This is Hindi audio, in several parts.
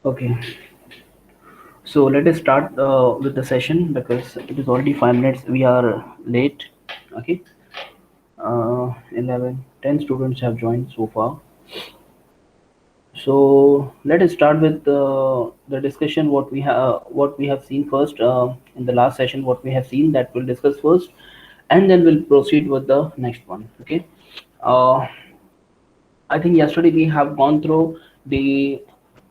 Okay, so let us start with the session because it is already 5 minutes. We are late. Okay, 11, 10 students have joined so far. So let us start with the discussion. What we have seen first in the last session. What we have seen that we'll discuss first, and then we'll proceed with the next one. Okay. Uh, I think yesterday we have gone through the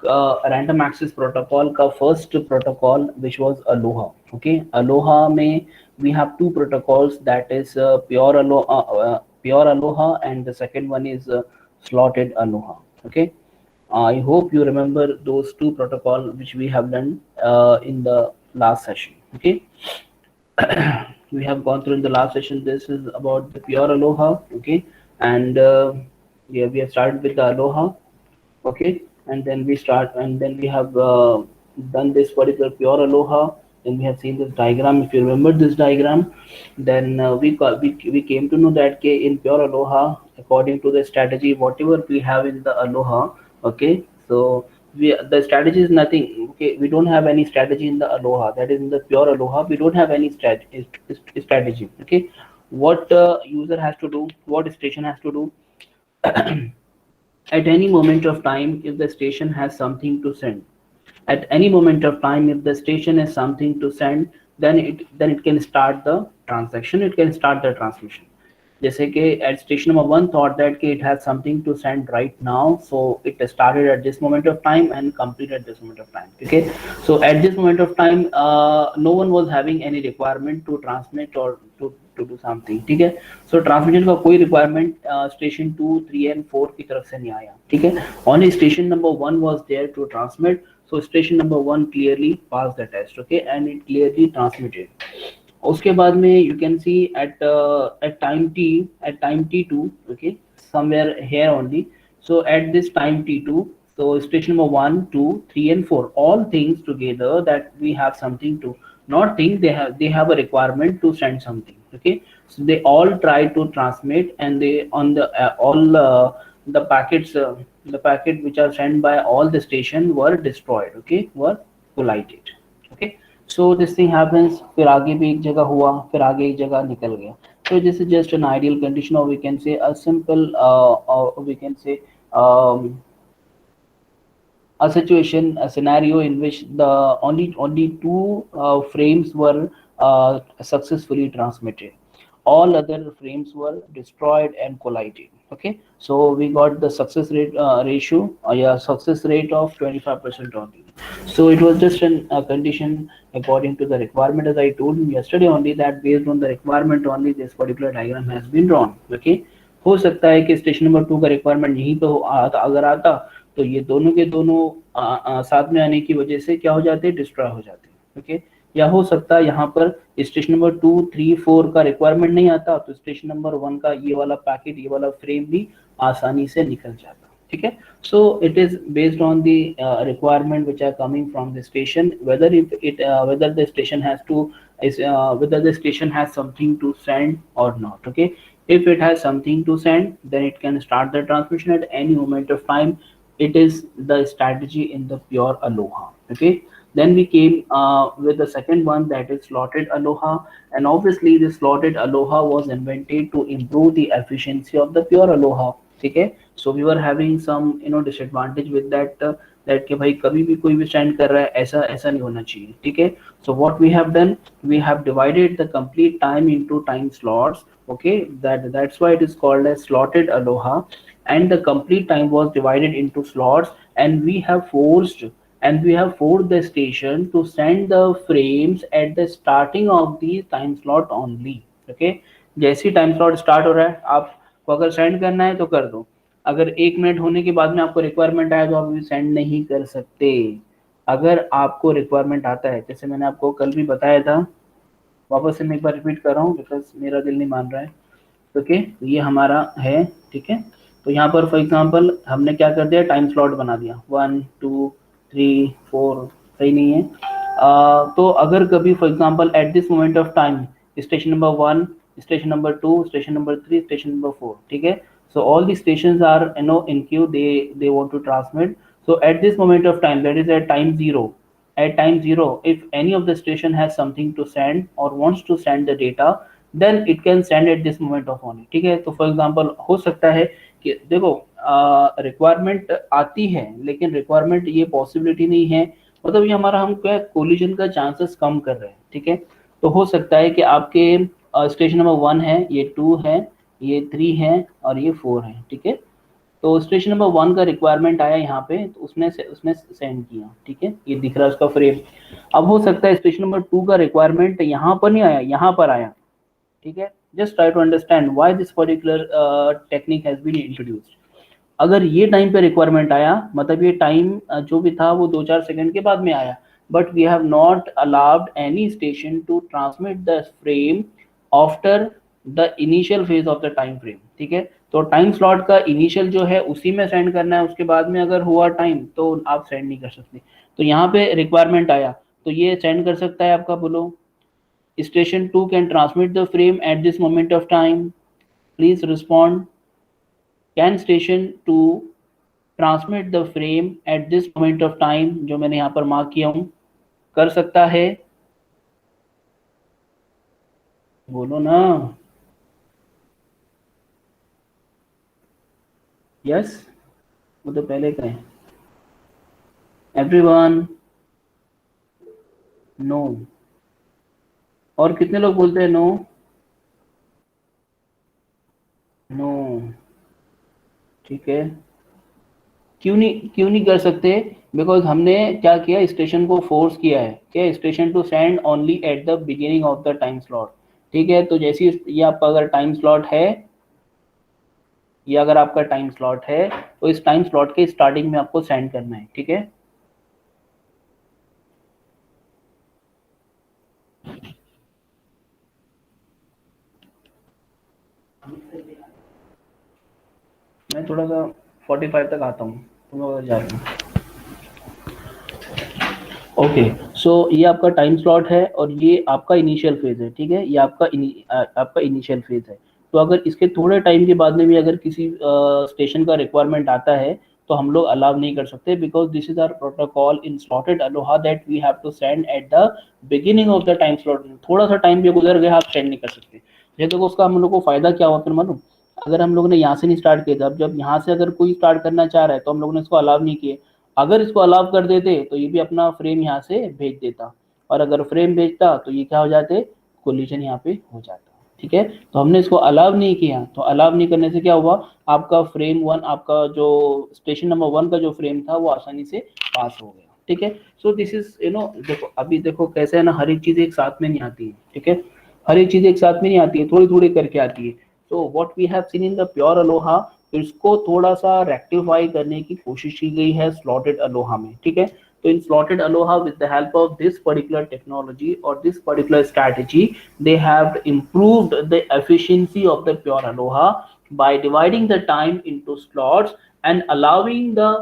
random access protocol का first protocol which was Aloha. Okay, Aloha में we have two protocols, that is pure Aloha, and the second one is slotted Aloha. Okay, I hope you remember those two protocol which we have done in the last session. Okay, we have gone through in the last session. This is about the pure Aloha. Okay, and yeah, we have started with the Aloha. Okay, and then we have done this particular pure Aloha. Then we have seen this diagram. If you remember this diagram, then we came to know that in pure Aloha, according to the strategy, whatever we have in the Aloha. Okay, so the strategy is nothing. Okay, we don't have any strategy in the Aloha. That is in the pure Aloha. We don't have any strategy. Okay, what user has to do, what station has to do at any moment of time if the station has something to send. At any moment of time if the station has something to send, then it can start the transaction, it can start the transmission. जैसे कि at station number one thought that it has something to send right now, so it started at this moment of time and completed at this moment of time. Okay, so at this moment of time no one was having any requirement to transmit or to do something. ठीक है, so transmission का कोई requirement station 2, 3 and 4 की तरफ से नहीं आया. ठीक है, only station number 1 was there to transmit. So station number 1 clearly passed the test. Okay, and it clearly transmitted. उसके बाद में you can see at time t2. Okay, somewhere here only. So at this time t2, so station number 1, 2, 3 and 4, all things together that we have something to, not think, they have a requirement to send something. Okay, so they all try to transmit, and they on the all the packets, the packet which are sent by all the station were destroyed. Okay, were collided. Okay, so this thing happens. फिर आगे भी एक जगह हुआ, फिर आगे एक जगह निकल गया. So this is just an ideal condition, or we can say a simple or we can say um, a situation, a scenario in which the only two frames were successfully transmitted. All other frames were destroyed and collided. Okay, so we got the success rate ratio, yeah, success rate of 25% only. So it was just a condition according to the requirement, as I told you yesterday only, that based on the requirement only this particular diagram has been drawn. Okay, हो सकता है कि स्टेशन नंबर 2 का रिक्वायरमेंट यहीं पे आता, अगर आता तो ये दोनों के दोनों साथ में आने की वजह से क्या हो जाते, डिस्ट्रॉय हो जाते. ओके, या हो सकता है यहाँ पर स्टेशन नंबर 2, 3, 4 का रिक्वायरमेंट नहीं आता, तो स्टेशन नंबर 1 का ये वाला पैकेट, ये वाला फ्रेम भी आसानी से निकल जाता. ठीक है, so it is based on the requirement which are coming from the station, whether if it whether the station has to whether the station has something to send or not. Okay, if it has something to send, then it can start the transmission at any moment of time. It is the strategy in the pure Aloha. Okay, then we came with the second one, that is slotted Aloha. And obviously the slotted Aloha was invented to improve the efficiency of the pure Aloha. Okay, so we were having some disadvantage with that, that कि भाई कभी भी कोई भी स्टैंड कर रहा है, ऐसा ऐसा नहीं होना चाहिए. ठीक है, so what we have done, we have divided the complete time into time slots. Okay, that's why it is called as slotted Aloha, and the complete time was divided into slots, and we have forced the station to send the frames at the starting of the time slot only. Okay, जैसी टाइम स्लॉट स्टार्ट हो रहा है, आपको अगर सेंड करना है तो कर दो. अगर 1 मिनट होने के बाद में आपको रिक्वायरमेंट आया तो आप अभी सेंड नहीं कर सकते. अगर आपको रिक्वायरमेंट आता है, जैसे मैंने आपको कल भी बताया था, वापस से मैं एक बार रिपीट कर रहा हूँ बिकॉज मेरा दिल नहीं मान रहा है. ओके, ये हमारा है. ठीक है, तो यहाँ पर फॉर एग्जांपल हमने क्या कर दिया, टाइम स्लॉट बना दिया 1, 2, 3, 4. सही नहीं है. तो अगर कभी for example at this moment of time station number 1, station number 2, station number 3, station number 4. ठीक है, so all the stations are in queue, they want to transmit. So at this moment of time, that is at time zero, if any of the station has something to send or wants to send the data, then it can send at this moment of only. ठीक है, तो फॉर एग्जांपल हो सकता है कि देखो रिक्वायरमेंट आती है, लेकिन रिक्वायरमेंट ये पॉसिबिलिटी नहीं है, मतलब ये हमारा हम क्या कोलिजन का चांसेस कम कर रहे हैं। ठीक है, तो हो सकता है कि आपके स्टेशन नंबर 1 है, ये 2 है, ये 3 है और ये 4 है। ठीक है, तो स्टेशन नंबर 1 का रिक्वायरमेंट आया यहाँ पे, तो उसने सेंड किया। ठीक है, ये दिख रहा है उसका फ्रेम। अब हो सकता है स्टेशन नंबर 2 का रिक्वायरमेंट यहाँ पर नहीं आया, यहाँ पर आया। ठीक है, just try to understand why this particular technique has been introduced. अगर ये टाइम पे रिक्वायरमेंट आया, मतलब ये टाइम जो भी था वो 2-4 सेकंड के बाद में आया, but we have not allowed any station to transmit the frame after the initial phase of the time frame. ठीक है, तो टाइम स्लॉट का इनिशियल जो है उसी में सेंड करना है, उसके बाद में अगर हुआ टाइम तो आप सेंड नहीं कर सकते। तो यहाँ पे रिक्वायरमेंट आया तो ये सेंड कर सकता है आपका, बोलो station 2 can transmit the frame at this moment of time, please respond. Can station 2 transmit the frame at this moment of time, जो मैंने यहाँ पर मार्क किया हूँ, कर सकता है? बोलो ना। यस, वो तो पहले करें। Everyone, no. और कितने लोग बोलते हैं नो? नो। ठीक है, क्यों नहीं कर सकते? बिकॉज हमने क्या किया, स्टेशन को फोर्स किया है क्या, station to send only at the beginning of the time slot. ठीक है, तो जैसे ये आपका अगर टाइम स्लॉट है, ये अगर आपका टाइम स्लॉट है तो इस टाइम स्लॉट के स्टार्टिंग में आपको सेंड करना है। ठीक है, मैं थोड़ा सा 45 तक आता हूँ, तुम लोग जा रहे हो। ओके, सो ये आपका टाइम स्लॉट है और ये आपका इनिशियल फेज है। ठीक है, ये आपका इनिशियल फेज है। तो अगर इसके थोड़े टाइम के बाद में भी अगर किसी स्टेशन का रिक्वायरमेंट आता है तो हम लोग अलाउ नहीं कर सकते, because this is our protocol in slotted ALOHA that we have to send at the beginning of the time slot. थोड़ा सा टाइम भी गुजर गया, आप सेंड नहीं कर सकते। ये देखो उसका हम लोग को फायदा क्या हुआ फिर मालूम, अगर हम लोग ने यहाँ से नहीं स्टार्ट किया था, जब यहाँ से अगर कोई स्टार्ट करना चाह रहा है तो हम लोग ने इसको अलाउ नहीं किए। अगर इसको अलाउ कर देते तो ये भी अपना फ्रेम यहाँ से भेज देता, और अगर फ्रेम भेजता तो ये क्या हो जाते, कोलिजन यहाँ पे हो जाता। ठीक है, तो हमने इसको अलाउ नहीं किया, तो अलाउ नहीं करने से क्या हुआ, आपका फ्रेम 1, आपका जो स्टेशन नंबर 1 का जो फ्रेम था वो आसानी से पास हो गया। ठीक है, सो दिस इज देखो अभी देखो कैसे है ना, हर एक चीज एक साथ में नहीं आती है। ठीक है, हर एक चीज एक साथ में नहीं आती है, थोड़ी थोड़ी करके आती है। तो what we have seen in the pure ALOHA, इसको थोड़ा सा रेक्टिफाई करने की कोशिश की गई है स्लॉटेड अलोहा में। ठीक है, तो in slotted aloha with the help of this particular technology or this particular strategy, they have improved the efficiency of the pure aloha by dividing the time into slots and allowing the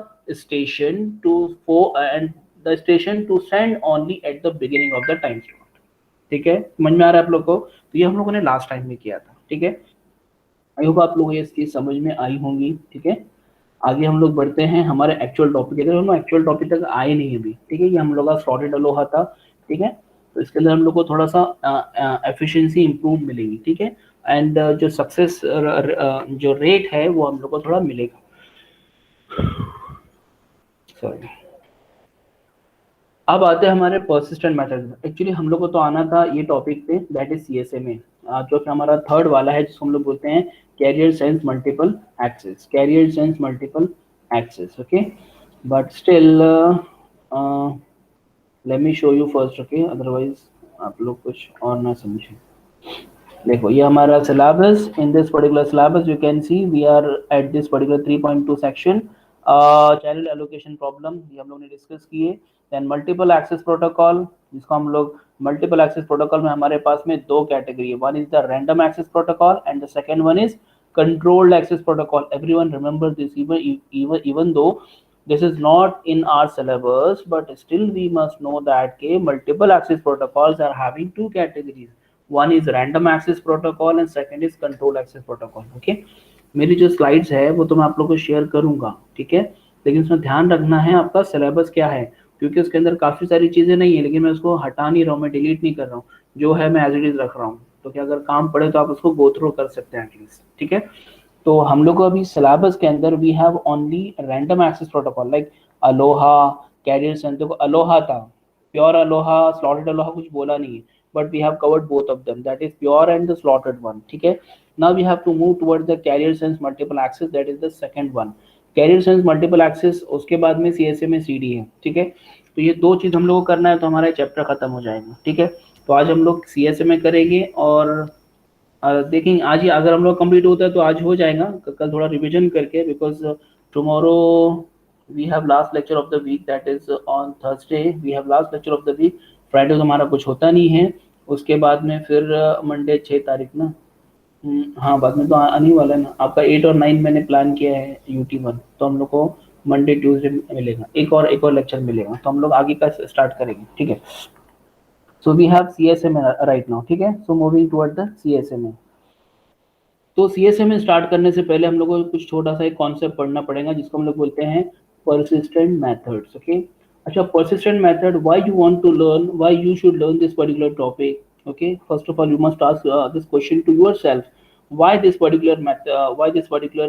station and the station to send only at the beginning of the time slot. ठीक है, समझ में आ रहा है आप लोग को? तो ये हम लोगों ने लास्ट टाइम में किया था। ठीक है, आई होप आप लोग ये इसकी समझ में आई होंगी। ठीक है, आगे हम लोग बढ़ते हैं हमारे एक्चुअल टॉपिक। अगर हम एक्चुअल टॉपिक तक आए नहीं अभी, ठीक है, ये हम लोग का स्लॉटेड अलोहा था। ठीक है, तो इसके अंदर हम लोग को थोड़ा सा एफिशिएंसी इंप्रूव मिलेगी। ठीक है, एंड जो सक्सेस जो रेट है वो हम लोग को थोड़ा मिलेगा। सॉरी, अब आते हैं हमारे परसिस्टेंट मेथड। एक्चुअली हम लोग को तो आना था ये टॉपिक पे, दैट इज सीएसएमए, जो कि हमारा थर्ड वाला है, जिसको हम लोग बोलते हैं carrier sense multiple access, carrier sense multiple access. Okay, but still let me show you first. Okay, otherwise आप लोग कुछ और ना समझें। देखो ये हमारा syllabus, in this particular syllabus you can see we are at this particular 3.2 section, channel allocation problem, ये हम लोग ने डिस्कस किए। देन मल्टीपल एक्सेस प्रोटोकॉल, जिसको हम लोग मल्टीपल एक्सेस प्रोटोकॉल में हमारे पास में दो कैटेगरी है, one is the random access protocol and the second one is controlled access protocol. Everyone remember this, even though this is not in our syllabus, but still we must know that multiple access protocols are having two categories. One is random access protocol and second is controlled access protocol. Okay, मेरी जो स्लाइड्स है वो तो मैं आप लोगों को शेयर करूंगा। ठीक है, लेकिन उसमें ध्यान रखना है आपका सिलेबस क्या है, क्योंकि उसके अंदर काफ़ी सारी चीज़ें नहीं है, लेकिन मैं उसको हटा नहीं रहा हूँ, मैं डिलीट नहीं कर रहा हूँ, जो है मैं एज इट इज़ रख रहा हूँ, तो क्या अगर काम पड़े तो आप उसको गो थ्रू कर सकते हैं एटलीस्ट, ठीक है। तो हम लोग को अभी सिलेबस के अंदर we have only random access protocol like ALOHA, carrier sense. देखो अलोहा था, प्योर अलोहा, स्लॉटेड अलोहा कुछ बोला नहीं है, but we have covered both of them, that is pure and the slotted one, ठीक है। Now we have to move towards the carrier sense multiple access, that is the second one. Carrier sense multiple access, उसके बाद में सीएसए में सीडी है, ठीक है। तो ये दो चीज हम लोग को करना है, तो हमारा चैप्टर खत्म हो जाएगा, ठीक है। तो आज हम लोग सीएसए में करेंगे, और देखेंगे आज ही अगर हम लोग कंप्लीट होता है तो आज हो जाएगा, कल थोड़ा रिवीजन करके, because tomorrow we have last lecture of the week, that is on Thursday we have last lecture of the week. Friday तो हमारा कुछ होता नहीं है, उसके बाद में फिर मंडे 6 तारीख ना, हाँ बाद में तो आने ही वाला है ना आपका 8 और 9, मैंने प्लान किया है UT1, तो हम लोग को मंडे ट्यूसडे मिलेगा, एक और लेक्चर मिलेगा, तो हम लोग आगे का स्टार्ट करेंगे, ठीक है। सो वी हैव CSA में राइट नाउ, ठीक है। So moving toward the CSA में, तो सीएसए में स्टार्ट करने से पहले हम लोग को कुछ छोटा सा एक कॉन्सेप्ट पढ़ना पड़ेगा, जिसको हम लोग बोलते हैं परसिस्टेंट मेथड्स, ओके। अच्छा, persistent method, why you want to learn, why you should learn this particular topic, okay? First of all, you must ask this question to yourself, why this particular method, why this particular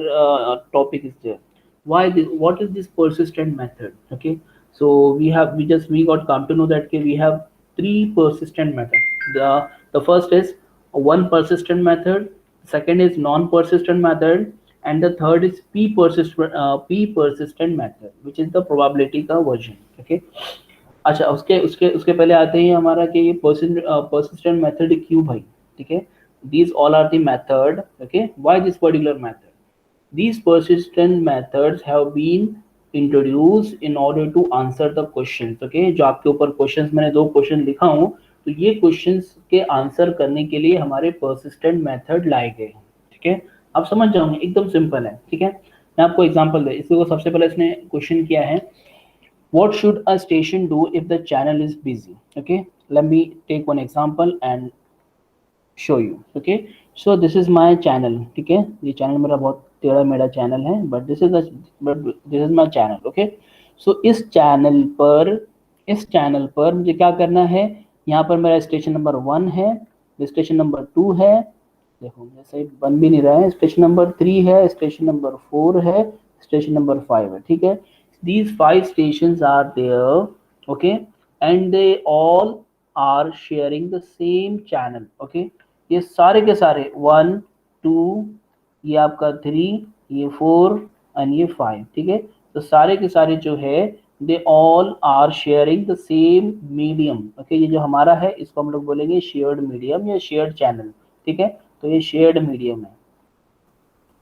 topic is there, why this, what is this persistent method, okay? So we got come to know that okay, we have three persistent methods. The first is one persistent method, second is non persistent method, and the third is p persistent method, which is the probability का version, okay? अच्छा, उसके उसके उसके पहले आते हैं हमारा कि ये persistent method क्यों भाई, ठीक है। These all are the method, okay? Why this particular method? These persistent methods have been introduced in order to answer the questions, okay? जो आपके ऊपर questions, मैंने 2 क्वेश्चन लिखा हूँ, तो ये क्वेश्चंस के आंसर करने के लिए हमारे persistent method लाए गए हैं, ठीक है। आप समझ जाओगे, एकदम सिंपल है, ठीक है। मैं आपको एग्जांपल दे, इसको सबसे पहले इसने क्वेश्चन किया है, what should a station do if the channel is busy, okay? Let me take one example and show you, okay? So this is my channel, ठीक है। ये चैनल मेरा बहुत टेढ़ा मेढ़ा चैनल है, but this is my channel, okay? So इस चैनल पर मुझे क्या करना है, यहाँ पर मेरा स्टेशन नंबर 1 है, स्टेशन नंबर 2 है, देखो मुझे सही बन भी नहीं रहा है, स्टेशन नंबर 3 है, स्टेशन नंबर 4 है, स्टेशन नंबर 5 है, ठीक है। These 5 stations are there, okay, and they all are sharing the same channel, okay? ये सारे के सारे 1 2, ये आपका 3, ये 4 एंड ये 5, ठीक है। तो सारे के सारे जो है they all are sharing the same medium, okay. ये जो हमारा है इसको हम लोग बोलेंगे शेयर्ड मीडियम या शेयर्ड चैनल, ठीक है। तो ये शेयर्ड मीडियम है,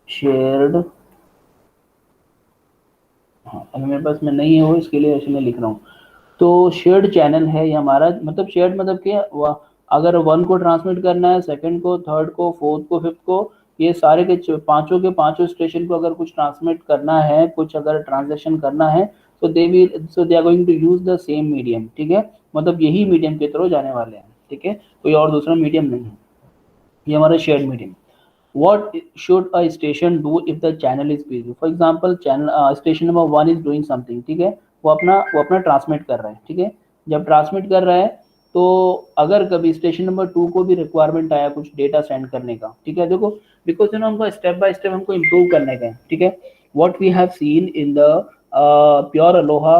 शेयर्ड, हाँ अभी मेरे पास में नहीं है वो, इसके लिए ऐसे मैं लिख रहा हूँ। तो शेयर्ड चैनल है ये हमारा, मतलब शेयर्ड मतलब क्या, अगर 1 को ट्रांसमिट करना है, सेकंड को, थर्ड को, फोर्थ को, फिफ्थ को, ये सारे के पांचों स्टेशन को अगर कुछ ट्रांसमिट करना है, कुछ अगर ट्रांजेक्शन करना है, तो they are going to use the same medium, ठीक है। मतलब यही मीडियम के थ्रू जाने वाले हैं, ठीक है, कोई और दूसरा मीडियम नहीं है, ये हमारा shared medium. What should a station do if the channel is busy? For example, channel station number 1 is doing something, ठीक है, वो अपना ट्रांसमिट कर रहा है, ठीक है। जब ट्रांसमिट कर रहा है, तो अगर कभी स्टेशन नंबर 2 को भी रिक्वायरमेंट आया कुछ डेटा सेंड करने का, ठीक है, देखो बिकॉज यू नो हमको स्टेप बाय स्टेप हमको इम्प्रूव करने का है, ठीक है। What we have seen in the pure ALOHA,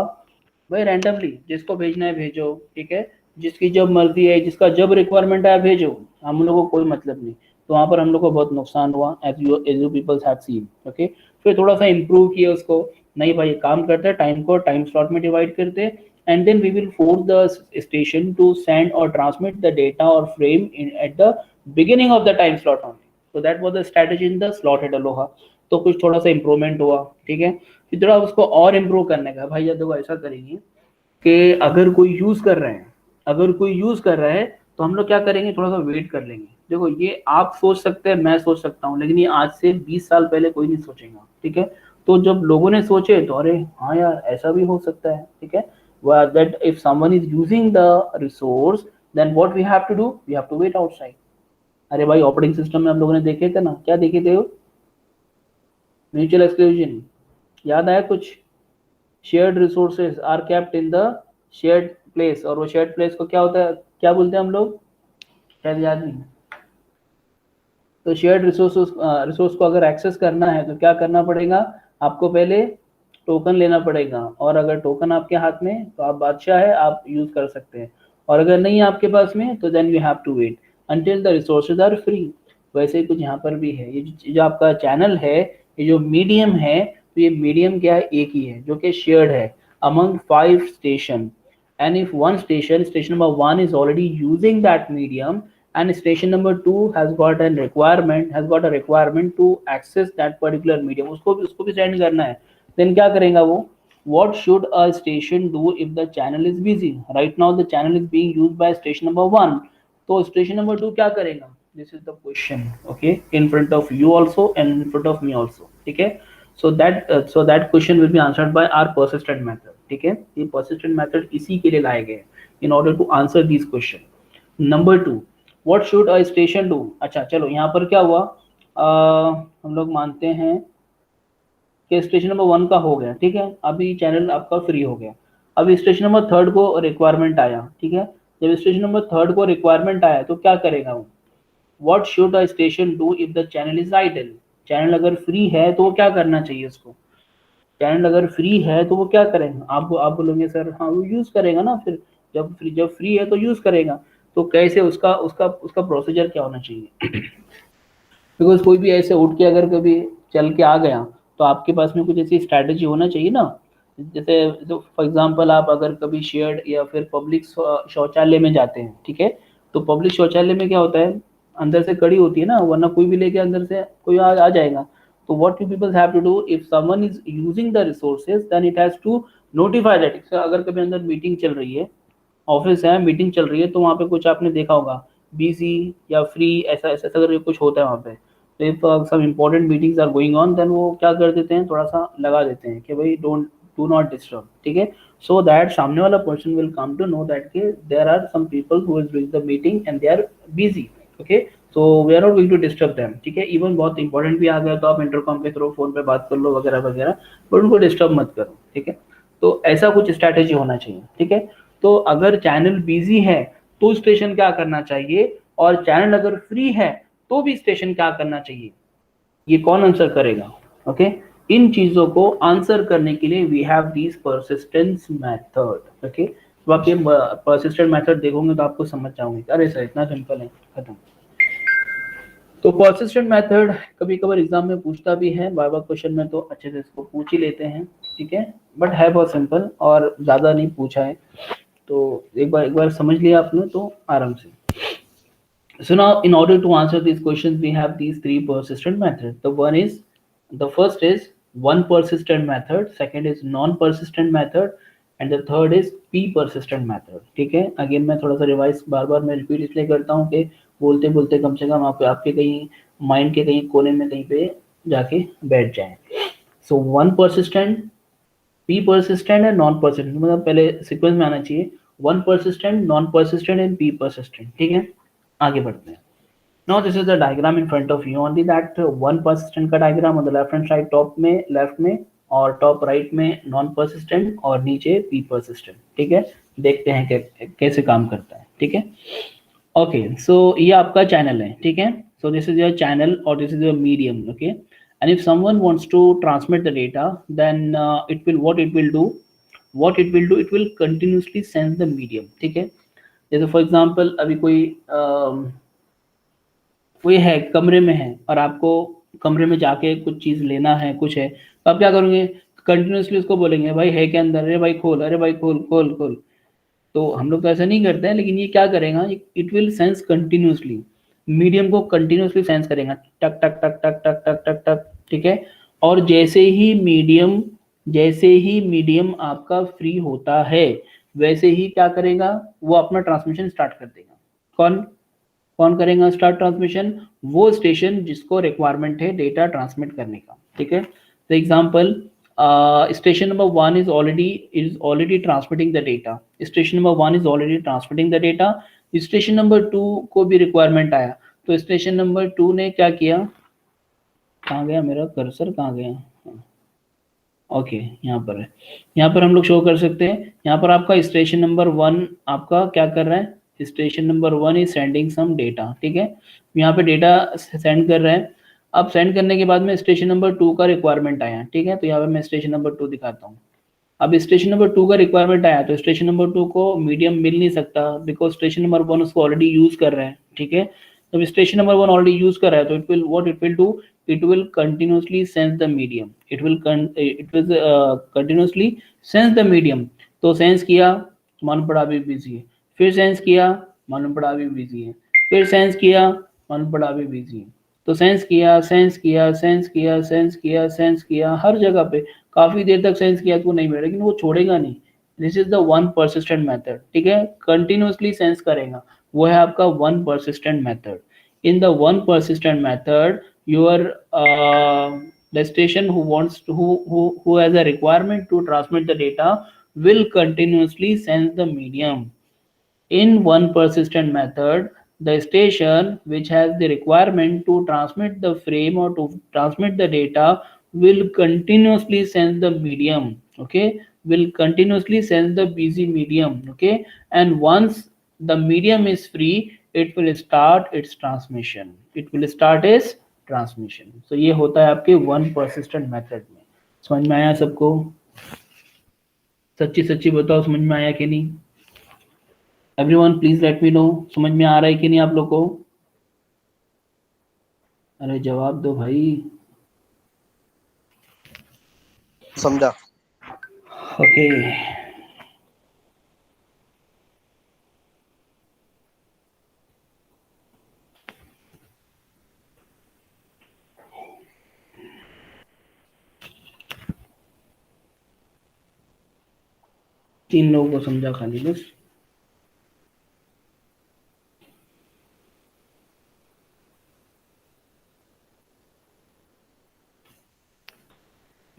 भाई रैंडमली जिसको भेजना है भेजो, ठीक है, जिसकी जब मर्जी है, जिसका जब रिक्वायरमेंट है भेजो, हम लोगों को कोई मतलब नहीं। तो वहाँ पर हम लोग को बहुत नुकसान हुआ, as you peoples have seen, okay. फिर थोड़ा सा इम्प्रूव किया उसको, नहीं भाई काम करते हैं, टाइम को टाइम स्लॉट में डिवाइड करते हैं, and then we will force the station to send और ट्रांसमिट द डेटा और frame in at the beginning of the time slot only. So that was the strategy in the slotted ALOHA. तो कुछ थोड़ा सा इम्प्रूवमेंट हुआ, ठीक है। फिर थोड़ा उसको और इम्प्रूव करने का, भाई यार देखो ऐसा करेंगे कि अगर कोई यूज कर रहा है तो हम लोग क्या करेंगे, थोड़ा सा वेट कर लेंगे। देखो ये आप सोच सकते हैं, मैं सोच सकता हूँ, लेकिन ये आज से 20 साल पहले कोई नहीं सोचेगा, ठीक है। तो जब लोगों ने सोचे तो अरे हाँ यार ऐसा भी हो सकता है, ठीक है। That if someone is using the resource, then what we have to do, we have to wait outside. अरे भाई ऑपरेटिंग सिस्टम में हम लोगों ने देखे थे ना, क्या देखे थे, म्यूचुअल एक्सक्लूजन, याद आया कुछ? Shared resources are kept in the shared place, और वो शेयर्ड प्लेस को क्या होता है, क्या बोलते हैं हम लोग, शायद याद नहीं। तो शेयर्ड रिसोर्स को अगर एक्सेस करना है तो क्या करना पड़ेगा, आपको पहले टोकन लेना पड़ेगा, और अगर टोकन आपके हाथ में तो आप बादशाह है, आप यूज कर सकते हैं, और अगर नहीं आपके पास में तो then you have to wait until the resources are free. वैसे ही कुछ यहाँ पर भी है, ये जो आपका चैनल है, ये जो मीडियम है, तो ये मीडियम क्या है, एक ही है जो कि शेयर्ड है among 5 station, and if one station number 1 is already using that medium, and station number 2 has got a requirement to access that particular medium, उसको भी सेंड करना है, then क्या करेगा वो, what should a station do if the channel is busy? Right now the channel is being used by station number 1, तो station number 2 क्या करेगा, this is the question, okay, in front of you also and in front of me also, ठीक है। So that question will be answered by our persistent method, ठीक है। ये persistent method इसी के लिए लाए गए in order to answer these question. Number 2, what should a station do? अच्छा चलो यहाँ पर क्या हुआ, हम लोग मानते हैं कि स्टेशन नंबर 1 का हो गया, ठीक है, अभी चैनल आपका फ्री हो गया, अभी स्टेशन नंबर 3 को रिक्वायरमेंट आया, ठीक है, जब स्टेशन नंबर 3 को रिक्वायरमेंट आया तो क्या करेगा वो, what should a station do if the channel is idle? Channel अगर फ्री है तो वो क्या करना चाहिए उसको, चैनल अगर फ्री है तो वो क्या करेगा, आप बोलोगे सर हाँ वो यूज करेगा ना, फिर जब फ्री है तो यूज करेगा, तो कैसे उसका उसका उसका प्रोसीजर क्या होना चाहिए? बिकॉज कोई भी ऐसे उठ के अगर कभी चल के आ गया तो आपके पास में कुछ ऐसी स्ट्रैटेजी होना चाहिए ना, जैसे फॉर एग्जांपल आप अगर कभी शेयर्ड या फिर पब्लिक शौचालय में जाते हैं, ठीक है, तो पब्लिक शौचालय में क्या होता है, अंदर से कड़ी होती है ना, वरना कोई भी लेके अंदर से कोई आ जाएगा, तो what you people have to do if someone is using the resources then it has to notify that. अगर कभी अंदर मीटिंग चल रही है, ऑफिस है, मीटिंग चल रही है, तो वहाँ पे कुछ आपने देखा होगा बिजी या फ्री, ऐसा ऐसा अगर कुछ होता है वहाँ पे, तो if some important meetings are going on then वो क्या कर देते हैं, थोड़ा सा लगा देते हैं कि भाई डोंट डू नॉट डिस्टर्ब, ठीक है, सो दैट सामने वाला person will come to know that के there are some people who is doing the meeting and they are busy, okay, so we are not going to disturb them, ठीक है, इवन बहुत इंपॉर्टेंट भी आ गया तो आप इंटरकॉम के थ्रू फोन पे बात कर लो वगैरह वगैरह, बट उनको डिस्टर्ब मत करो, ठीक है, तो ऐसा कुछ स्ट्रैटेजी होना चाहिए, ठीक है। तो अगर चैनल बिजी है तो स्टेशन क्या करना चाहिए, और चैनल अगर फ्री है तो भी स्टेशन क्या करना चाहिए, ये कौन आंसर करेगा, ओके। इन चीजों को आंसर करने के लिए we have this persistence method, okay, तो आप ये परसिस्टेंट मेथड देखोगे तो आपको समझ जाओगे, अरे सर इतना सिंपल है, खत्म। तो परसिस्टेंट मेथड कभी कभार एग्जाम में पूछता भी है, बार बार क्वेश्चन में तो अच्छे से इसको पूछ ही लेते हैं, ठीक है, बट है बहुत सिंपल और ज्यादा नहीं पूछा है, तो एक बार समझ लिया आपने तो आराम से। So now in order to answer these questions we have these 3 persistent methods. The first is one persistent method, second is non persistent method, and the third is p persistent method, ठीक है। अगेन मैं थोड़ा सा रिवाइज बार बार मैं रिपीट इसलिए करता हूँ कि बोलते बोलते कम से कम आपके कहीं माइंड के कहीं कोने में कहीं पे जाके बैठ जाए। So one persistent, P persistent and non persistent, मतलब पहले सीक्वेंस में आना चाहिए, one persistent, non persistent and P persistent, ठीक है। आगे बढ़ते हैं। Now this is the diagram in front of you, only that one persistent का diagram on the left hand side top में left में, और top right में non persistent और नीचे p persistent, ठीक है। देखते हैं कैसे काम करता है, ठीक है। ओके सो ये आपका चैनल है, ठीक है, so this is your channel और this is your medium, okay, and if someone wants to transmit the data then it will do, it will continuously sense the medium, ठीक है। जैसे फॉर एग्जांपल अभी कोई है कमरे में है और आपको कमरे में जाके कुछ चीज लेना है, कुछ है, तो आप क्या करोगे, कंटिन्यूसली उसको बोलेंगे भाई है के अंदर, अरे भाई खोल, अरे भाई खोल खोल खोल, तो हम लोग तो ऐसा नहीं करते हैं, लेकिन ये क्या करेगा, it will sense continuously, medium को कंटिन्यूसली सेंस करेगा, टक टक टक टक टक टक टक टक, ठीक है। और जैसे ही मीडियम आपका फ्री होता है वैसे ही क्या करेगा, वो अपना ट्रांसमिशन स्टार्ट कर देगा। कौन कौन करेगा स्टार्ट ट्रांसमिशन, वो स्टेशन जिसको रिक्वायरमेंट है डेटा ट्रांसमिट करने का, ठीक है। For example station number 1 is already transmitting the data, station number 1 is already transmitting the data, station number 2 को भी रिक्वायरमेंट आया, तो स्टेशन नंबर 2 ने क्या किया, कहाँ गया मेरा कर्सर, कहाँ गया, ओके, यहाँ पर है, यहाँ पर हम लोग शो कर सकते हैं। यहाँ पर आपका स्टेशन नंबर 1 आपका क्या कर रहा है, station number 1 is sending some data, ठीक है, यहाँ पे डेटा सेंड कर रहे हैं। अब सेंड करने के बाद में स्टेशन नंबर 2 का रिक्वायरमेंट आया, ठीक है, तो यहाँ पे मैं स्टेशन नंबर 2 दिखाता हूँ। अब स्टेशन नंबर 2 का रिक्वायरमेंट आया तो स्टेशन नंबर 2 को मीडियम मिल नहीं सकता, बिकॉज स्टेशन नंबर 1 उसको ऑलरेडी यूज कर रहे हैं, ठीक है। जब स्टेशन नंबर 1 ऑलरेडी यूज कर रहा है तो it will what it will do, it will continuously sense the medium, it will continuously sense the medium। तो सेंस किया, मालूम पड़ा अभी बिजी है, फिर सेंस किया, मालूम पड़ा अभी बिजी है, फिर सेंस किया, मालूम पड़ा अभी बिजी है। तो सेंस किया, सेंस किया, सेंस किया, सेंस किया, सेंस किया, हर जगह पे काफी देर तक सेंस किया तो नहीं मिलेगा, लेकिन वो छोड़ेगा नहीं। This is the one persistent method, ठीक है, कंटिन्यूसली सेंस करेगा, वो है आपका one persistent method. in the one persistent method, your the station who wants to who has a requirement to transmit the data will continuously sense the medium. In one persistent method, the station which has the requirement to transmit the frame or to transmit the data will continuously sense the medium, okay, will continuously sense the busy medium, okay, and once the medium is free, it will start its transmission, it will start its transmission। so ये होता है आपके one persistent method में। समझ में आया सबको? सच्ची सच्ची बताओ समझ में आया कि नहीं? Everyone please let me know, समझ में आ रहा है कि नहीं आप लोग को? अरे जवाब दो भाई। समझा। ओके, तीन लोगों को समझा खाली बस।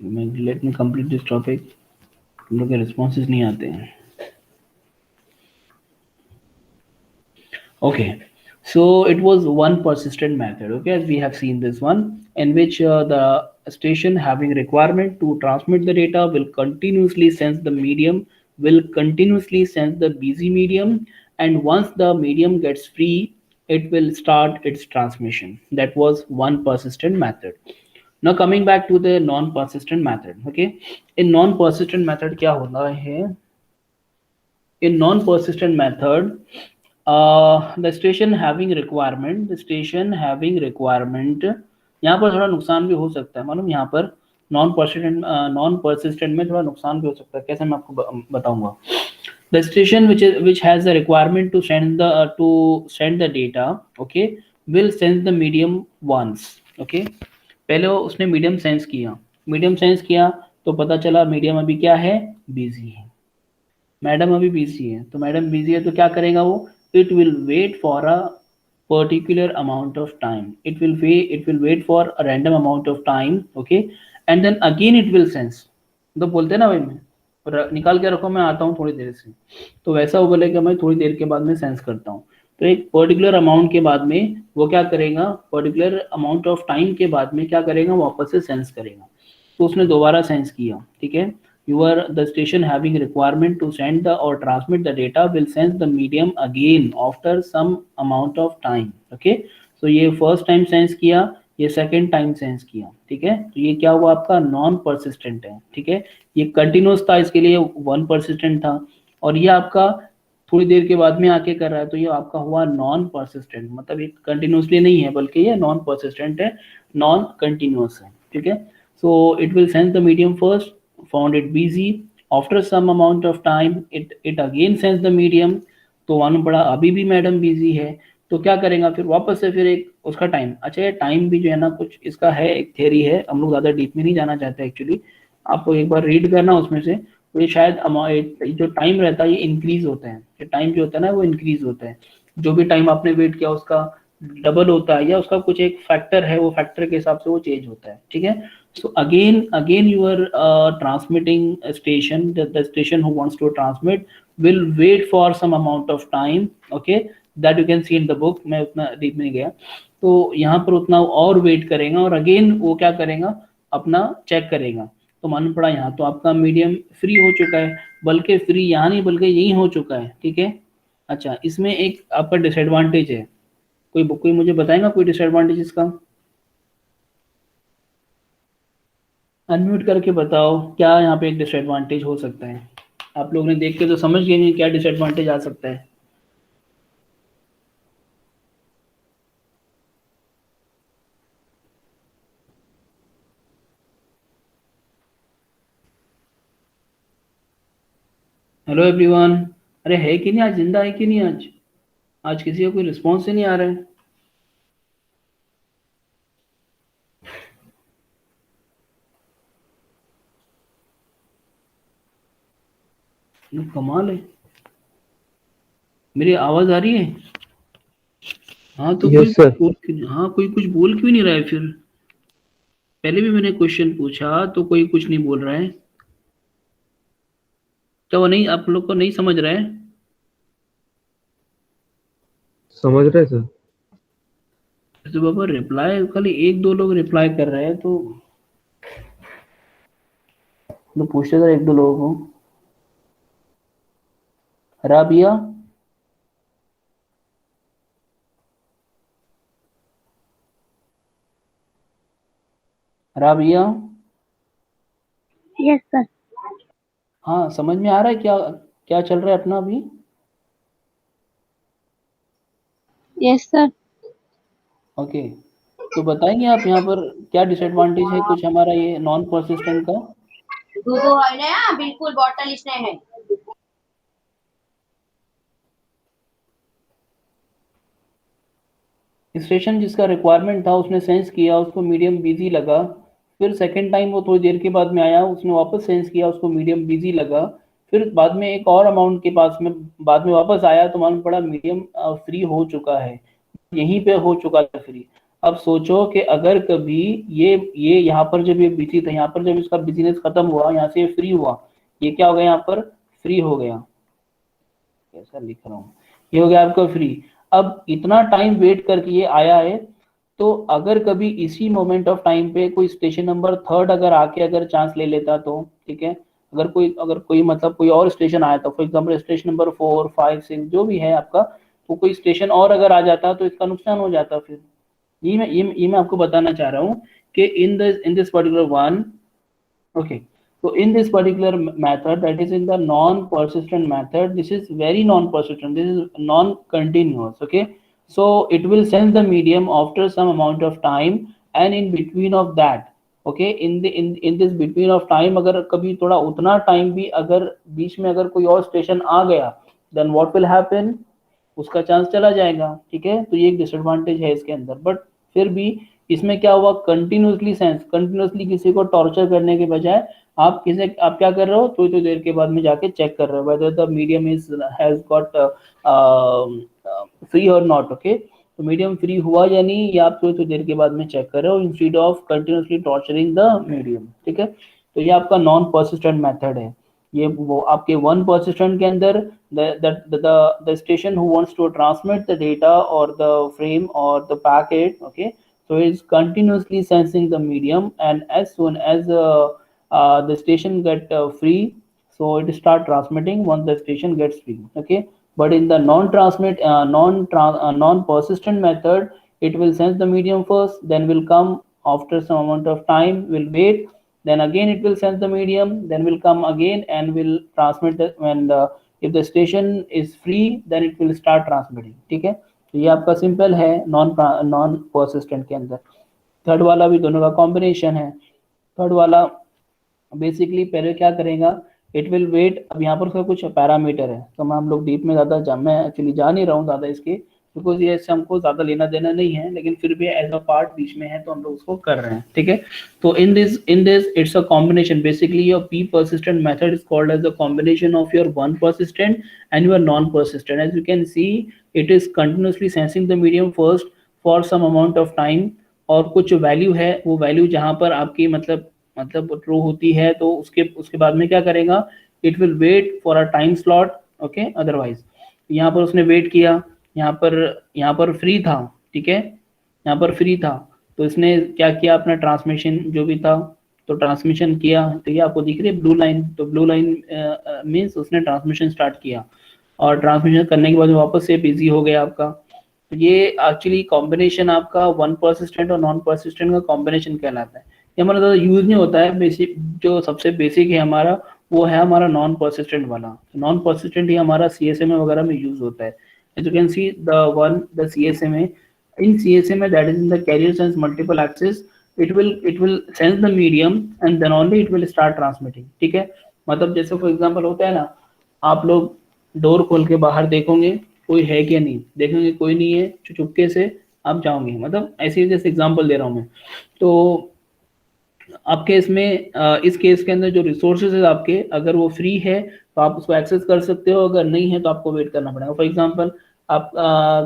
Let me complete this topic. तुम लोग के रिस्पॉन्सेज नहीं आते हैं। Okay, so it was one persistent method, okay, as we have seen this one, in which the station having requirement to transmit the data will continuously sense the medium, will continuously sense the busy medium, and once the medium gets free, it will start its transmission. That was one persistent method. Now coming back to the non-persistent method, okay, in non-persistent method क्या होता है? In non-persistent method, the station having requirement, the station having requirement, यहाँ पर थोड़ा नुकसान भी हो सकता है मालूम, यहाँ पर नॉन परसिस्टेंट में थोड़ा नुकसान भी हो सकता है। कैसे मैं आपको बताऊंगा। The station which has the requirement to send the data, okay, will sense the medium once, okay। पहले उसने मीडियम सेंस किया, मीडियम सेंस किया तो पता चला मीडियम अभी क्या है, बिजी है, मैडम अभी बिजी है। तो मैडम बिजी है तो क्या करेगा वो, it will wait for a particular amount of time, it will wait for a random amount of time, okay, and then again it will sense. तो बोलते हैं ना भाई मैं निकाल के रखो मैं आता हूँ थोड़ी देर से, तो वैसा वो बोलेगा मैं थोड़ी देर के बाद में सेंस करता हूँ। तो एक पर्टिकुलर अमाउंट के बाद में वो क्या करेगा, पर्टिकुलर अमाउंट ऑफ टाइम के बाद में क्या करेगा, वापस से सेंस करेगा। तो उसने दोबारा सेंस किया, ठीक है। The station having requirement to send the or transmit the data will sense the medium again after some amount of time, okay। so ये फर्स्ट टाइम सेंस किया, ये सेकंड टाइम सेंस किया, ठीक है। तो ये क्या हुआ आपका, नॉन परसिस्टेंट है, ठीक है। ये कंटिन्यूस था, इसके लिए वन परसिस्टेंट था, और ये आपका थोड़ी देर के बाद में आके कर रहा है, तो ये आपका हुआ नॉन परसिस्टेंट, मतलब ये कंटिन्यूसली नहीं है बल्कि ये नॉन परसिस्टेंट है, नॉन कंटिन्यूस है, ठीक है। so it will sense the medium first, found it busy, after some amount of time it again sense the medium, तो मालूम पड़ा अभी भी मैडम बिजी है, तो क्या करेगा फिर वापस से फिर एक उसका टाइम। अच्छा ये टाइम भी जो है ना कुछ इसका है, एक थ्योरी है, हम लोग ज्यादा डीप में नहीं जाना चाहते एक्चुअली, आपको एक बार रीड करना उसमें से। तो ये शायद जो टाइम रहता है ये इंक्रीज होता है, जो टाइम जो होता है ना वो इंक्रीज होता है, जो भी टाइम आपने वेट किया उसका डबल होता है, या उसका कुछ एक फैक्टर है, वो फैक्टर के हिसाब से वो चेंज होता है, ठीक है। so again you are transmitting a station, the station who wants to transmit will wait for some amount of time, okay, that you can see in the book, मैं उतना डीप में गया। तो यहाँ पर उतना और वेट करेगा और अगेन वो क्या करेगा, अपना चेक करेगा, तो मालूम पड़ा यहाँ तो आपका मीडियम फ्री हो चुका है, बल्कि फ्री यहाँ नहीं बल्कि यही हो चुका है, ठीक है। अच्छा, इसमें एक आपका डिसएडवांटेज है, कोई मुझे बताएगा कोई डिसएडवांटेज इसका? अनम्यूट करके बताओ क्या यहाँ पे एक डिसएडवांटेज हो सकता है। आप लोगों ने देख के तो समझ गए नहीं क्या डिसएडवांटेज आ सकता है। हेलो एवरीवन, अरे है कि नहीं, आज जिंदा है कि नहीं? आज आज किसी का कोई रिस्पॉन्स ही नहीं आ रहा है। ये कमाल है, मेरी आवाज आ रही है? हाँ तो कोई यस सर। हाँ कोई कुछ बोल क्यों नहीं रहा है फिर? पहले भी मैंने क्वेश्चन पूछा तो कोई कुछ नहीं बोल रहा है। क्या वो नहीं, आप लोग को नहीं समझ रहा है? समझ रहे सर। तो बाबा रिप्लाई खाली एक दो लोग रिप्लाई कर रहे हैं, तो पूछते थे एक दो लोगों को। Rabia, Rabia, yes sir. हाँ समझ में आ रहा है क्या क्या चल रहा है अपना अभी? Yes sir. ओके, तो बताएंगे आप यहाँ पर क्या डिसएडवांटेज है कुछ हमारा ये नॉन परसिस्टेंट का? बिल्कुल बॉटल इसने है। स्टेशन जिसका रिक्वायरमेंट था उसने सेंस किया, उसको मीडियम बिजी लगा, फिर सेकंड टाइम वो थोड़ी देर के बाद में आया, उसने वापस सेंस किया, उसको मीडियम बिजी लगा, फिर बाद में एक और अमाउंट के पास में बाद में वापस आया तो मालूम पड़ा मीडियम फ्री हो चुका है, यहीं पे हो चुका था फ्री। अब सोचो कि अगर कभी ये यहाँ पर जब ये बिजी था, यहाँ पर जब इसका बिजनेस खत्म हुआ, यहाँ से फ्री हुआ, ये क्या हो गया, यहाँ पर फ्री हो गया, कैसा लिख रहा हूँ, ये हो गया आपका फ्री। अब इतना टाइम वेट करके ये आया है, तो अगर कभी इसी मोमेंट ऑफ टाइम पे कोई स्टेशन नंबर थर्ड अगर आके अगर चांस ले लेता तो ठीक है, अगर कोई मतलब कोई और स्टेशन आया था, फॉर एग्जाम्पल स्टेशन नंबर 4 5 6 जो भी है आपका, तो कोई स्टेशन और अगर आ जाता तो इसका नुकसान हो जाता फिर। ये मैं आपको बताना चाह रहा हूँ कि इन this particular one, okay, so in this particular method, that is in the non-persistent method, this is very non-persistent, this is non-continuous, okay. So it will sense the medium after some amount of time, and in between of that, okay, in this between of time अगर कभी थोड़ा उतना टाइम भी अगर बीच में अगर कोई और स्टेशन आ गया, then what will happen, उसका चांस चला जाएगा, ठीक है। तो ये एक डिसएडवांटेज है इसके अंदर, बट फिर भी इसमें क्या हुआ, कंटिन्यूसली सेंस, कंटिन्यूसली किसी को टॉर्चर करने के बजाय आप क्या कर रहे हो, थोड़ी देर के बाद में जाके चेक कर रहे हो whether the medium is has got free और नॉट, ओके। तो मीडियम फ्री हुआ या नहीं, ये आप थोड़ी देर के बाद में चेक कर रहे हो instead of continuously torturing the medium, ठीक है। तो ये आपका नॉन परसिस्टेंट मेथड है। ये वो आपके वन परसिस्टेंट के अंदर the station who wants to transmit the data or the frame or the packet, okay, so it's continuously sensing the medium, and as soon as the station get free, so it start transmitting once the station gets free, okay. But in the non persistent method, it will sense the medium first, then will come after some amount of time, will wait, then again it will sense the medium, then will come again and will transmit the when the if the station is free then it will start transmitting, ठीक है। तो ये आपका सिंपल है नॉन परसिस्टेंट के अंदर। थर्ड वाला भी दोनों का कॉम्बिनेशन है। थर्ड वाला बेसिकली पहले क्या करेगा, इट विल वेट। अब यहाँ पर उसका कुछ पैरामीटर है, तो मैं हम लोग डीप में मैं एक्चुअली जा नहीं रहा हूँ ज़्यादा इसके, बिकॉज ये इससे हमको ज़्यादा लेना देना नहीं है, लेकिन फिर भी एज अ पार्ट बीच में है तो हम लोग उसको कर रहे हैं, ठीक है। तो in this it's a combination, basically your P persistent method is called as a combination of your one persistent and your non persistent. As you can see it is continuously sensing the medium first for some amount of time, और कुछ वैल्यू है, वो वैल्यू जहाँ पर आपकी मतलब ट्रू होती है तो उसके उसके बाद में क्या करेगा, it will wait for a time slot, okay. Otherwise यहाँ पर उसने वेट किया, यहाँ पर फ्री था, ठीक है, यहाँ पर फ्री था, तो इसने क्या किया, अपना ट्रांसमिशन जो भी था तो ट्रांसमिशन किया, तो ये आपको दिख रही है ब्लू लाइन, तो ब्लू लाइन मीन्स उसने ट्रांसमिशन स्टार्ट किया, और ट्रांसमिशन करने के बाद वापस से बिजी हो गया आपका। तो ये एक्चुअली कॉम्बिनेशन आपका वन परसिस्टेंट और नॉन परसिस्टेंट का कॉम्बिनेशन कहलाता है। ये हमारा ज़्यादा यूज नहीं होता है, बेसिक जो सबसे बेसिक है हमारा वो है हमारा नॉन परसिस्टेंट वाला। नॉन परसिस्टेंट ही हमारा CSMA वगैरह में यूज होता है। As you can see the CSMA, in CSMA, that is in the carrier sense multiple axis, it will sense the medium and then only it will start transmitting। ठीक है, मतलब जैसे फॉर एग्जांपल होता है ना, आप लोग डोर खोल के बाहर देखोगे कोई है क्या नहीं, देखेंगे कोई नहीं है, चुपके से आप जाओगे, मतलब ऐसे जैसे एग्जांपल दे रहा हूँ मैं। तो आपके इसमें इस केस के अंदर जो रिसोर्सेज है आपके, अगर वो फ्री है तो आप उसको एक्सेस कर सकते हो, अगर नहीं है तो आपको वेट करना पड़ेगा। फॉर एग्जांपल आप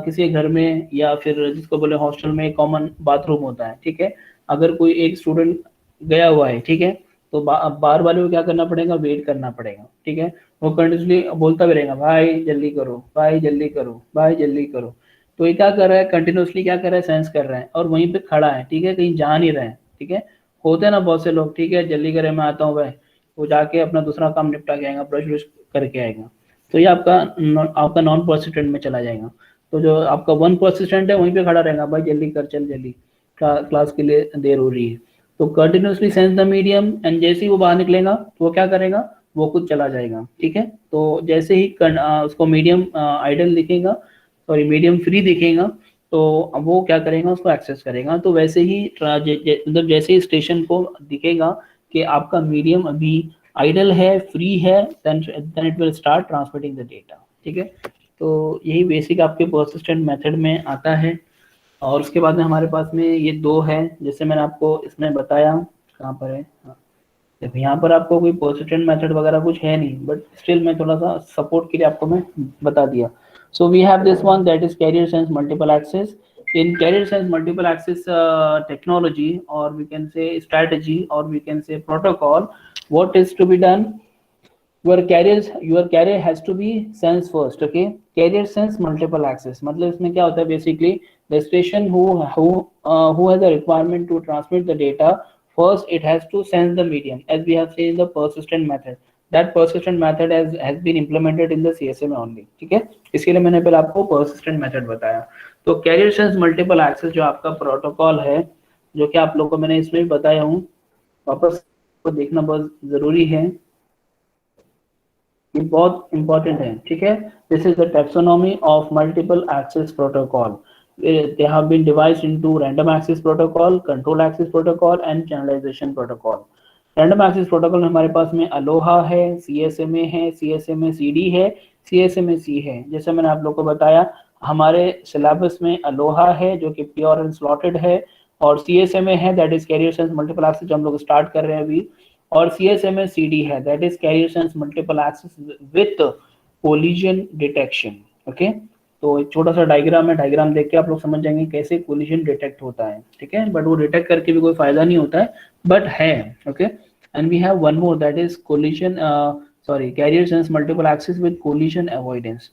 किसी घर में या फिर जिसको बोले हॉस्टल में कॉमन बाथरूम होता है, ठीक है, अगर कोई एक स्टूडेंट गया हुआ है, ठीक है, तो बाहर वाले को क्या करना पड़ेगा, वेट करना पड़ेगा। ठीक है, वो कंटिन्यूसली बोलता भी रहेगा भाई जल्दी करो, भाई जल्दी करो, भाई जल्दी करो। तो ये क्या कर रहा है, कंटिन्यूसली क्या कर रहा है, सेंस कर रहा है और वहीं पे खड़ा है, ठीक है, कहीं जा नहीं रहा है। ठीक है, होते हैं ना बहुत से लोग, ठीक है जल्दी करे मैं आता हूँ भाई, वो जाके अपना दूसरा काम निपटा के आएगा, ब्रश व्रश करके आएगा, तो ये आपका नॉन परसिस्टेंट में चला जाएगा। तो जो आपका वन परसिस्टेंट है वहीं पे खड़ा रहेगा, भाई जल्दी कर, चल जल्दी, क्लास के लिए देर हो रही है। तो continuously sense the medium, and जैसे ही वो बाहर निकलेगा तो वो क्या करेगा, वो खुद चला जाएगा। ठीक है, तो जैसे ही उसको मीडियम आइडल दिखेगा, सॉरी मीडियम फ्री दिखेगा, तो अब वो क्या करेगा, उसको एक्सेस करेगा। तो वैसे ही मतलब जैसे ही स्टेशन को दिखेगा कि आपका मीडियम अभी आइडल है, फ्री है, then it will start transmitting the data. ठीक है, तो यही बेसिक आपके परसिस्टेंट मेथड में आता है। और उसके बाद में हमारे पास में ये दो है, जैसे मैंने आपको इसमें बताया, कहाँ पर है, हाँ, देखो यहाँ पर आपको कोई परसिस्टेंट मेथड वगैरह कुछ है नहीं, बट स्टिल मैं थोड़ा सा सपोर्ट के लिए आपको मैं बता दिया। So we have this one, that is carrier sense multiple access. In carrier sense multiple access technology, or we can say strategy, or we can say protocol, what is to be done? Your carrier has to be sense first. Okay, carrier sense multiple access मतलब इसमें क्या होता है, basically the station who has a requirement to transmit the data, first it has to sense the medium, as we have seen in the persistent method. That persistent method has been implemented in the CSMA only. ठीक है, इसके लिए मैंने पहले आपको persistent method बताया। तो carrier sense multiple access जो आपका प्रोटोकॉल है, जो कि आप लोगों को मैंने इसमें भी बताया हूँ, वापस को देखना बहुत जरूरी है, ये बहुत इंपॉर्टेंट है। ठीक है, this is the taxonomy of multiple access protocol. they have been divided into random access protocol, control access protocol and channelization protocol. random access protocol में हमारे पास में अलोहा है, CSMA है, CSMA CD है, CSMA C है। जैसे मैंने आप लोग को बताया, हमारे सिलेबस में अलोहा है जो कि प्योर एंड स्लॉटेड है, और CSMA है that is carrier sense multiple access जो हम लोग स्टार्ट कर रहे हैं अभी, और CSMA CD है that is carrier sense multiple access with collision detection. Okay, तो एक छोटा सा डायग्राम है, डायग्राम देख के आप लोग समझ जाएंगे कैसे कोलिजन डिटेक्ट होता है। ठीक है, बट वो डिटेक्ट करके भी कोई फायदा नहीं होता है, बट है। Okay, and we have one more that is collision sorry carrier sense multiple access with collision avoidance.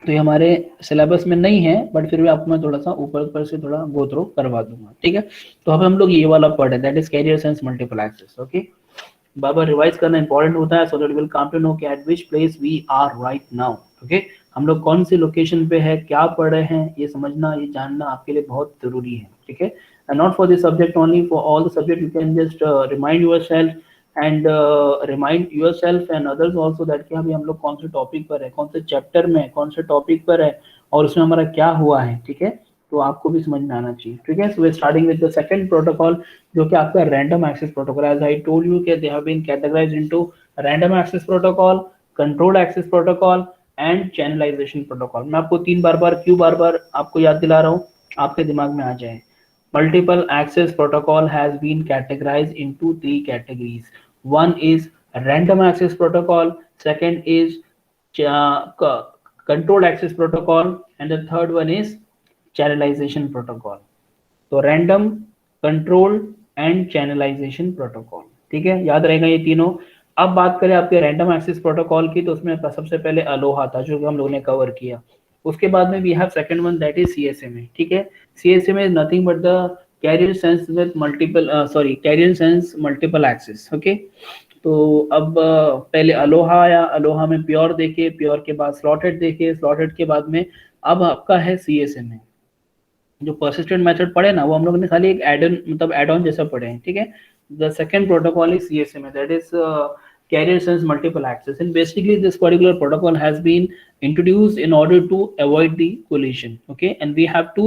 तो ये हमारे सिलेबस में नहीं है, बट फिर भी आपको मैं थोड़ा सा ऊपर से थोड़ा गो थ्रू करवा दूंगा। ठीक है, तो अब हम लोग ये वाला पढ़े that is carrier sense multiple access. Okay, बाबा रिवाइज करना इंपॉर्टेंट होता है, so that will come to know कि at which place we are right now. Okay, हम लोग कौन सी लोकेशन पे है, क्या पढ़ रहे हैं, ये समझना, ये जानना आपके लिए बहुत जरूरी है। ठीक है, and not for this subject only, for all the subject you can just remind yourself and remind yourself and others also that कि अभी हम लोग कौन से टॉपिक पर है, कौन से चैप्टर में, कौन से टॉपिक पर है, और उसमें हमारा क्या हुआ है। ठीक है, तो आपको भी समझ में आना चाहिए। ठीक है, so we are starting with the second protocol जो कि आपका random access protocol. As I told you कि they have been categorized into random access protocol, controlled access protocol and channelization protocol. मैं आपको क्यों बार बार आपको याद दिला रहा हूँ, आपके दिमाग में आ जाए। Multiple access protocol has been categorized into 3 categories. One is random access protocol, second is controlled access protocol, and the third one is channelization protocol. तो random, control and channelization protocol. ठीक है, याद रहेगा ये तीनों। अब बात करें आपके रैंडम एक्सेस प्रोटोकॉल की, तो उसमें सबसे पहले अलोहा था जो हम लोगों ने कवर किया। उसके बाद में we have second one that is CSMA। ठीक है, CSMA इज नथिंग बट द carrier sense with multiple carrier sense multiple axis. Okay, तो अब पहले अलोहा आया, अलोहा में प्योर देखे, प्योर के बाद स्लॉटेड देखे, स्लॉटेड के बाद में अब आपका है CSMA। जो परसिस्टेंट मेथड पढ़े ना वो हम लोग ने खाली एक एड ऑन जैसा पढ़े हैं, ठीक है। The second protocol is CSMA, that is carrier sense multiple access, and basically this particular protocol has been introduced in order to avoid the collision, okay, and we have to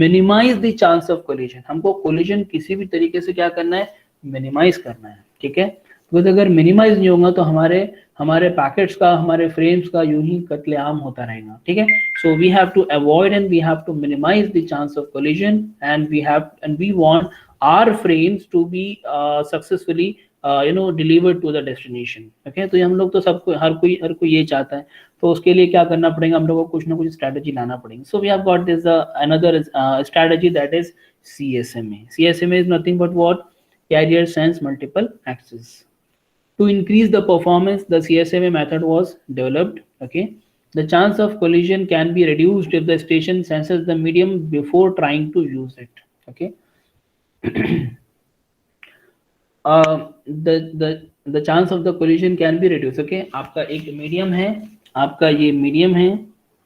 minimize the chance of collision। हमको collision किसी भी तरीके से क्या करना है, minimize करना है, ठीक है। तो अगर minimize नहीं होगा तो हमारे पैकेट्स का, हमारे फ्रेम्स का यूं ही कत्लेआम होता रहेगा, ठीक है। So we have to avoid and we have to minimize the chance of collision, and we want our frames to be successfully delivered to the destination, okay। तो ये हम लोग तो सबको हर कोई ये चाहता है, तो उसके लिए क्या करना पड़ेगा, हम लोग को कुछ ना कुछ स्ट्रेटजी लाना पड़ेगा। So we have got this another strategy, that is CSMA। CSMA is nothing but what? Carrier sense multiple access। To increase the performance, the CSMA method was developed, okay। The chance of collision can be reduced if the station senses the medium before trying to use it, okay। the chance of the collision can be reduced, okay। आपका एक मीडियम है, आपका ये मीडियम है,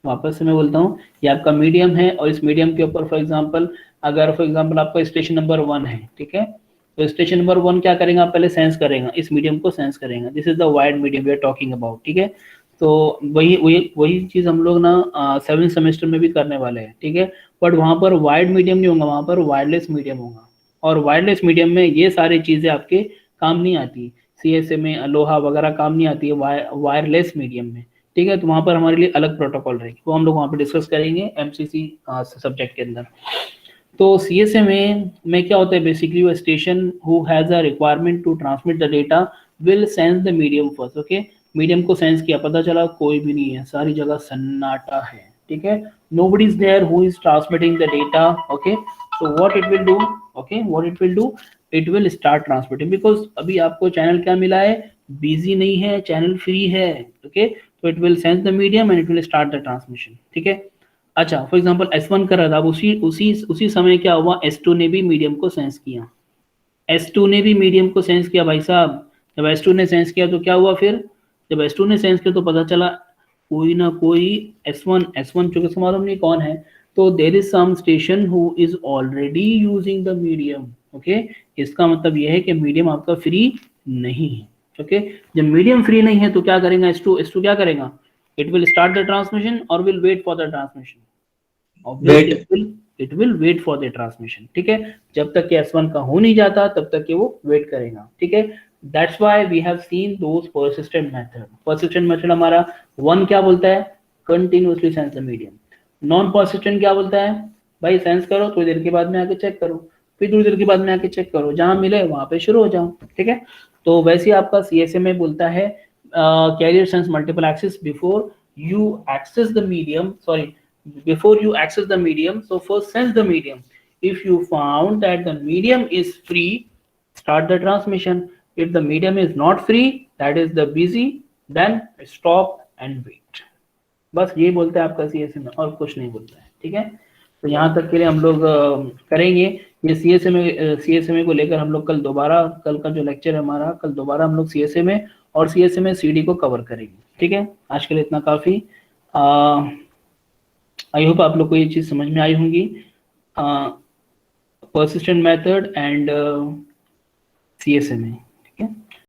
वापस से मैं बोलता हूँ, ये आपका मीडियम है और इस मीडियम के ऊपर फॉर एग्जांपल आपका स्टेशन नंबर 1 है, ठीक है। तो स्टेशन नंबर 1 क्या करेगा, पहले सेंस करेगा, इस मीडियम को सेंस करेगा। This is the wired medium we are talking about, ठीक है। तो वही चीज हम लोग ना 7th सेमेस्टर में भी करने वाले हैं, ठीक है। बट वहाँ पर वायर्ड मीडियम नहीं होगा, वहाँ पर वायरलेस मीडियम होगा, और वायरलेस मीडियम में ये सारी चीजें आपके काम नहीं आती, CSMA अलोहा वगैरह काम नहीं आती है वायरलेस मीडियम में, ठीक है। तो वहाँ पर हमारे लिए अलग प्रोटोकॉल रहेगी, वो हम लोग वहाँ पे डिस्कस करेंगे MCC सब्जेक्ट के अंदर। तो CSMA में क्या होता है, बेसिकली वो station who has a requirement to transmit the data will sense the medium first, okay. Medium को सेंस किया, पता चला कोई भी नहीं है, सारी जगह सन्नाटा है, ठीक है। nobody is there who is transmitting the data, okay। so what it will do, okay, what it will do, it will start transmitting, because अभी आपको चैनल क्या मिला है, बिजी नहीं है, चैनल फ्री है, ओके। तो it will sense the medium and it will start the transmission, ठीक है। अच्छा, फॉर एग्जांपल S1 कर रहा था, उसी समय क्या हुआ, S2 ने भी मीडियम को सेंस किया, S2 ने भी मीडियम को सेंस किया भाई साहब। जब S2 ने सेंस किया तो क्या हुआ, फिर जब S2 ने सेंस किया तो पता चला कोई ना कोई S1 चूंकि इसको मालूम नहीं कौन है, तो there is some station who is already using the medium, okay. इसका मतलब यह है कि मीडियम आपका फ्री नहीं है, ओके। जब मीडियम फ्री नहीं है तो क्या करेगा S2 क्या करेगा, it will start the transmission or will wait for the transmission, obviously it will wait for the transmission, ठीक है। जब तक कि S1 का हो नहीं जाता तब तक कि वो वेट करेगा, ठीक है। That's why we have seen those persistent method हमारा 1 क्या बोलता है, continuously sense the medium। Non persistent क्या बोलता है, भाई सेंस करो, थोड़ी देर के बाद में आके चेक करो, फिर थोड़ी देर के बाद में आके चेक करो, जहां मिले वहां पे शुरू हो जाओ, ठीक है। तो वैसे आपका CSMA बोलता है carrier sense multiple access before you access the medium, so first sense the medium, if you found that the medium is free, start the transmission, if the medium is not free, that is the busy, then stop and wait। बस ये बोलता है आपका CSMA, और कुछ नहीं बोलता है, ठीक है। तो यहाँ तक के लिए हम लोग करेंगे ये CSMA को लेकर हम लोग कल का जो लेक्चर है हमारा, कल दोबारा हम लोग CSMA और CSMA CD को कवर करेंगे, ठीक है। आज के लिए इतना काफी। आई होप आप लोग को ये चीज समझ में आई होंगी, persistent method and CSMA।